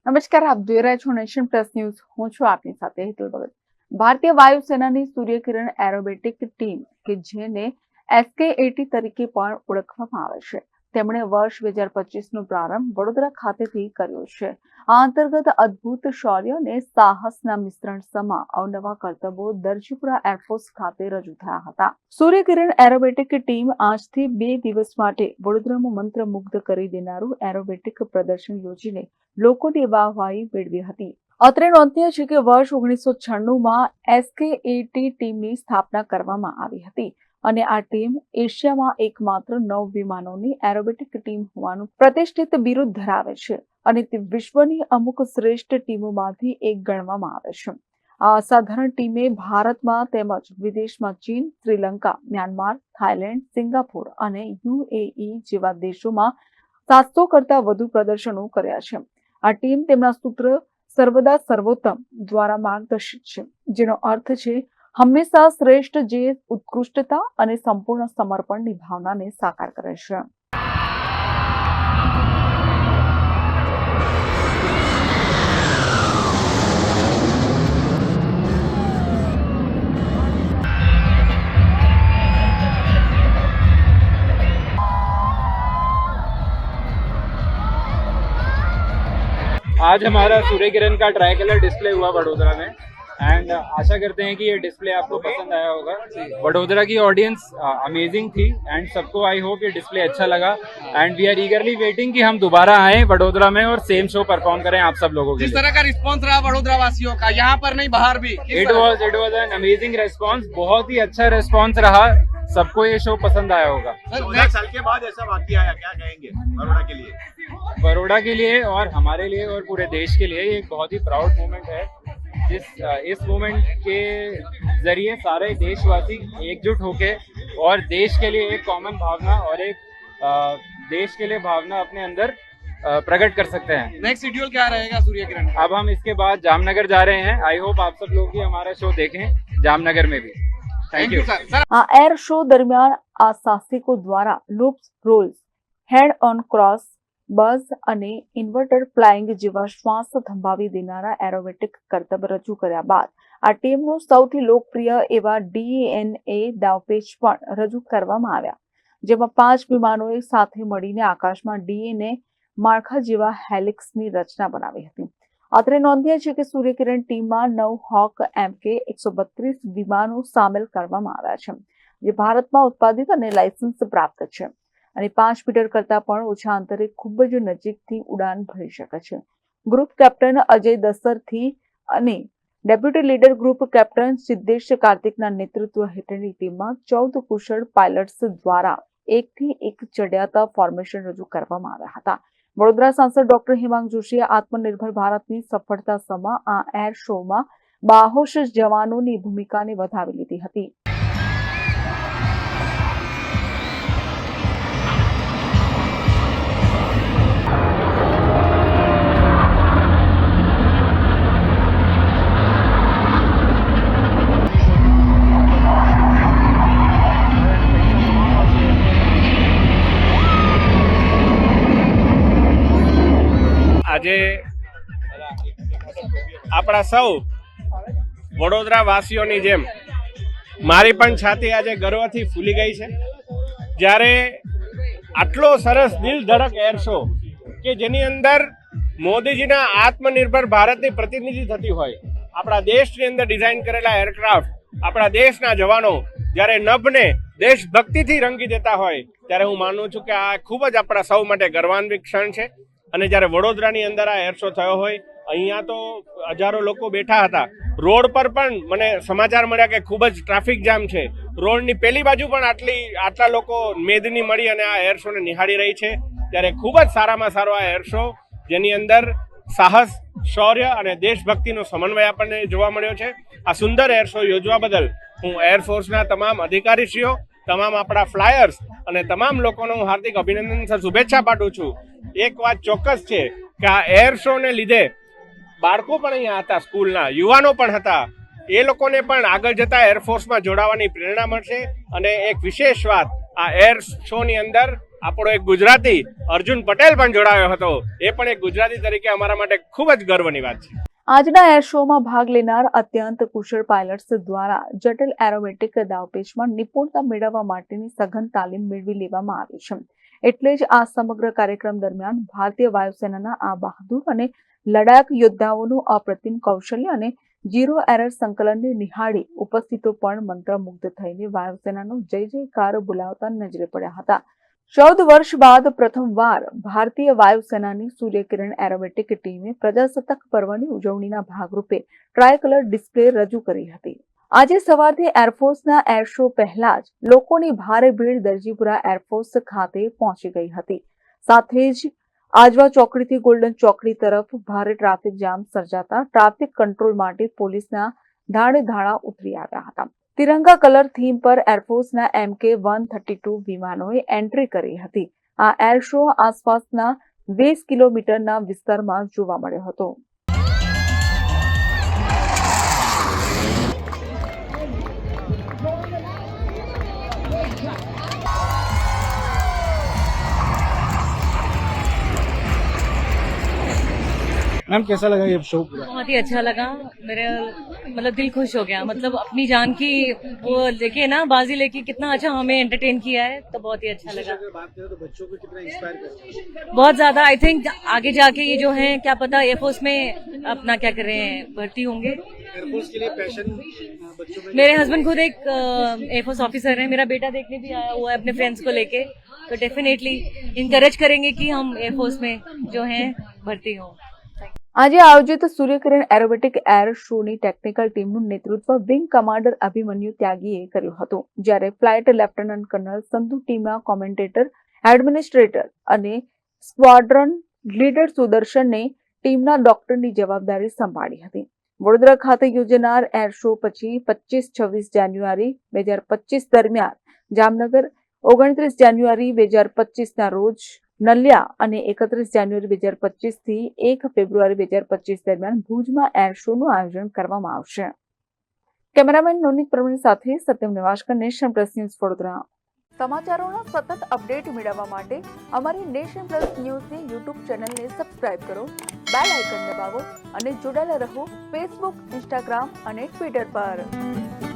નમસ્કાર, આપ જોઈ રહ્યા છો નેશન પ્લસ ન્યૂઝ. હું છું આપની સાથે હેતુલ ભગત. ભારતીય વાયુસેનાની સૂર્યકિરણ એરોબેટિક ટીમ કે જેને SK-80 તરીકે પણ ઓળખવામાં આવે છે, તેમણે વર્ષ 2025નો પ્રારંભ વડોદરા ખાતેથી કર્યો છે. આ અંતર્ગત અદ્ભુત શૌર્ય અને સાહસના મિશ્રણ સમા અવનવા કરતબો દરજીપુરા એરફોર્સ ખાતે રજૂ થયા હતા. સૂર્યકિરણ એરોબેટિક ટીમ આજથી 2 દિવસ માટે વડોદરામાં મંત્રમુગ્ધ કરી દેનારું એરોબેટિક પ્રદર્શન યોજીને લોકોની વાહવાહી મેળવી હતી. અત્રે નોંધનીય છે કે વર્ષ 1996માં SK-80 ટીમની સ્થાપના કરવામાં આવી હતી અને આ ટીમ એશિયામાં એકમાત્ર 9 વિમાનોની એરોબેટિક ટીમ હોવાનું પ્રતિષ્ઠિત બિરુદ ધરાવે છે અને તે વિશ્વની અમુક શ્રેષ્ઠ ટીમોમાંથી એક ગણવામાં આવે છે. આ અસાધારણ ટીમે ભારતમાં તેમજ વિદેશમાં ચીન, શ્રીલંકા, મ્યાનમાર, થાઈલેન્ડ, સિંગાપોર અને UAE જેવા દેશોમાં 700 કરતા વધુ પ્રદર્શનો કર્યા છે. આ ટીમ તેમના સૂત્ર સર્વદા સર્વોત્તમ દ્વારા માર્ગદર્શિત છે, જેનો અર્થ છે હંમેશા શ્રેષ્ઠ, જે ઉત્કૃષ્ટતા અને સંપૂર્ણ સમર્પણની ભાવનાને સાકાર કરે છે. आज हमारा सूर्य किरण का ट्राई कलर डिस्प्ले हुआ वडोदरा में एंड आशा करते हैं कि ये डिस्प्ले आपको पसंद आया होगा. वडोदरा की ऑडियंस अमेजिंग थी एंड सबको आई होप ये डिस्प्ले अच्छा लगा and we are eagerly waiting कि हम दोबारा आए वडोदरा में और सेम शो परफॉर्म करें आप सब लोगों के लिए. किस तरह का रिस्पांस रहा वडोदरा वासियों का, यहाँ पर नहीं बाहर भी? It was an amazing response. बहुत ही अच्छा रिस्पांस रहा. सबको ये शो पसंद आया होगा. 14 साल के बाद ऐसा वाकया आया, क्या कहेंगे बड़ौदा के लिए? बड़ौदा के लिए और हमारे लिए और पूरे देश के लिए ये एक बहुत ही प्राउड मोमेंट है. इस मोमेंट के जरिए सारे देशवासी एकजुट होके और देश के लिए एक कॉमन भावना और एक देश के लिए भावना अपने अंदर प्रकट कर सकते हैं. नेक्स्ट शेड्यूल क्या रहेगा सूर्य किरण? अब हम इसके बाद जामनगर जा रहे हैं. आई होप आप सब लोग भी हमारा शो देखें जामनगर में भी. Thank you sir. આ એર શો દરમિયાન આ સાહસિકો દ્વારા loops, rolls, head on cross, buzz અને ઇન્વર્ટેડ ફ્લાઇંગ જેવા શ્વાસ થંભાવી દેનારા એરોબેટિક કરતબ રજૂ કર્યા બાદ આ ટીમનું સૌથી લોકપ્રિય એવા DNA દાવપેચ પણ રજૂ કરવામાં આવ્યા, જેમાં 5 વિમાનોએ સાથે મળીને આકાશમાં DNA માળખા જેવા હેલિક્સની રચના બનાવી હતી. અત્રે નોંધનીય છે કે સૂર્યકિરણ ટીમમાં 9 હોક MK-132 વિમાનો સામેલ કરવામાં આવ્યા છે, જે ભારતમાં ઉત્પાદિત અને લાયસન્સ પ્રાપ્ત છે અને 5 મીટર કરતા પણ ઓછા અંતરે ખૂબ જ નજીકથી ઉડાન ભરી શકે છે. ગ્રુપ કેપ્ટન અજય દસરથી અને deputy leader group captain Siddhesh કાર્તિકના નેતૃત્વ હેઠળની ટીમમાં 14 કુશળ પાયલટ્સ દ્વારા એકથી એક ચડિયાતા ફોર્મેશન રજૂ કરવામાં આવ્યા હતા. વડોદરા સાંસદ ડોક્ટર હેમાંગ જોશીએ આત્મનિર્ભર ભારતની સફળતા સમા આ એર શોમાં બાહોશ જવાનોની ભૂમિકાને વધાવી લીધી હતી. આજે આપણા સૌ વડોદરા વાસીઓની જેમ મારી પણ છાતી આજે ગર્વથી ફૂલી ગઈ છે, જ્યારે આટલો સરસ દિલ ધડક એર શો કે જેની અંદર મોદીજીના આત્મનિર્ભર ભારતની પ્રતિનિધિ થતી હોય, આપણા દેશની અંદર ડિઝાઇન કરેલા એરક્રાફ્ટ, આપણા દેશના જવાનો જ્યારે નભને દેશભક્તિથી રંગી દેતા હોય, ત્યારે હું માનું છું કે આ ખૂબ જ આપણા સૌ માટે ગર્વાન્વિત ક્ષણ છે. અને જ્યારે વડોદરાની અંદર આ એર શો થયો હોય, અહીંયા તો હજારો લોકો બેઠા હતા. રોડ પર પણ મને સમાચાર મળ્યા કે ખૂબ જ ટ્રાફિક જામ છે. રોડની પેલી બાજુ પણ આટલા લોકો મેદની મળી અને આ એર શોને નિહાળી રહી છે. ત્યારે ખૂબ જ સારામાં સારો આ એર શો, જેની અંદર સાહસ, શૌર્ય અને દેશભક્તિનો સમન્વય આપણને જોવા મળ્યો છે. આ સુંદર એર શો યોજવા બદલ હું એરફોર્સના તમામ અધિકારીશ્રીઓ, તમામ આપણા ફ્લાયર્સ અને તમામ લોકોનો હું હાર્દિક અભિનંદન, શુભેચ્છા પાઠવું છું. એક વાત ચોક્કસ છે કે આ એર શો ને લીધે બાળકો પણ અહીંયા હતા, સ્કૂલના યુવાનો પણ હતા, એ લોકોને પણ આગળ જતા એરફોર્સમાં જોડાવાની પ્રેરણા મળશે. અને એક વિશેષ વાત, આ એર શોની અંદર આપણો એક ગુજરાતી અર્જુન પટેલ પણ જોડાયો હતો. એ પણ એક ગુજરાતી તરીકે અમારા માટે ખૂબ જ ગર્વની વાત છે. આજના એર શોમાં ભાગ લેનાર અત્યંત કુશળ પાયલટ્સ દ્વારા જટિલ એરોબેટિક દાવપેચમાં નિપુણતા મેળવવા માટેની સઘન તાલીમ મેળવી લેવામાં આવી છે. એટલે જ આ સમગ્ર કાર્યક્રમ દરમિયાન ભારતીય વાયુસેનાના આ બહાદુર અને લડાયક યોદ્ધાઓનું અપ્રતિમ કૌશલ્ય અને ઝીરો એરર સંકલનને નિહાળી ઉપસ્થિતો પણ મંત્રમુગ્ધ થઈને વાયુસેનાનો જય જયકાર બોલાવતા નજરે પડ્યા હતા. 14 વર્ષ બાદ પ્રથમવાર ભારતીય વાયુસેનાની સૂર્યકિરણ એરોબેટિક ટીમે પ્રજાસત્તાક પર્વની ઉજવણીના ભાગરૂપે ટ્રાયકલર ડિસ્પ્લે રજૂ કરી હતી. આજે સવારથી એરફોર્સના એર શો પહેલા જ લોકોની ભારે ભીડ દરજીપુરા એરફોર્સ ખાતે પહોંચી ગઈ હતી. સાથે જ આજવા ચોકડીથી ગોલ્ડન ચોકડી તરફ ભારે ટ્રાફિક જામ સર્જાતા ટ્રાફિક કંટ્રોલ માટે પોલીસના ધાડેધાડા ઉતરી આવ્યા હતા. તિરંગા કલર થીમ પર એરફોર્સના MK-132 વિમાનોએ એન્ટ્રી કરી હતી. આ એર શો આસપાસના 20 કિલોમીટરના વિસ્તારમાં જોવા મળ્યો હતો. मैम कैसा लगा ये शो पूरा? बहुत ही अच्छा लगा. मेरा मतलब दिल खुश हो गया. मतलब अपनी जान की वो लेके ना बाजी लेके कितना अच्छा हमें एंटरटेन किया है, तो बहुत ही अच्छा लगा. अगर बात करें तो बच्चों को कितना इंस्पायर करता है? बहुत ज्यादा. आई थिंक आगे जाके ये जो है क्या पता एयरफोर्स में अपना क्या कर रहे हैं, भर्ती होंगे. एयरफोर्स के लिए पैशन बच्चों में मेरे हस्बैंड खुद एक एयरफोर्स ऑफिसर हैं. मेरा बेटा देखने भी आया हुआ है अपने फ्रेंड्स को लेके. तो डेफिनेटली इंकरेज करेंगे कि हम एयरफोर्स में जो है भर्ती हों. આજે આયોજિત સૂર્યકિરણ એરોબેટિક એર શોની ટેકનિકલ ટીમનું નેતૃત્વ વિંગ કમાન્ડર અભિમન્યુ ત્યાગીએ કર્યું હતું, જ્યારે ફ્લાઇટ લેફ્ટનન્ટ કર્નલ સંધુ ટીમના કોમેન્ટેટર, એડમિનિસ્ટ્રેટર અને સ્ક્વોડ્રન લીડર સુદર્શનને ટીમના ડોક્ટરની જવાબદારી સંભાળી હતી. વડોદરા ખાતે યોજાનાર એર શો પછી 25-26 જાન્યુઆરી 2025 દરમિયાન જામનગર, 29 જાન્યુઆરી 2025ના રોજ નલિયા અને 31 જાન્યુઆરી 2025 થી 1 ફેબ્રુઆરી 2025 દરમિયાન ભુજમાં એર શોનું આયોજન કરવામાં આવશે. કેમેરામેન નોનિત પ્રવીણ સાથે Satyam Niwaskar, nation plus news, Vadodara. સમાચારોના સતત અપડેટ મેળવવા માટે અમારી નેશન પ્લસ ન્યૂઝની યુટ્યુબ ચેનલને સબસ્ક્રાઇબ કરો, બેલ આઇકન દબાવો અને જોડાયેલા રહો ફેસબુક, ઇન્સ્ટાગ્રામ અને ટ્વિટર પર.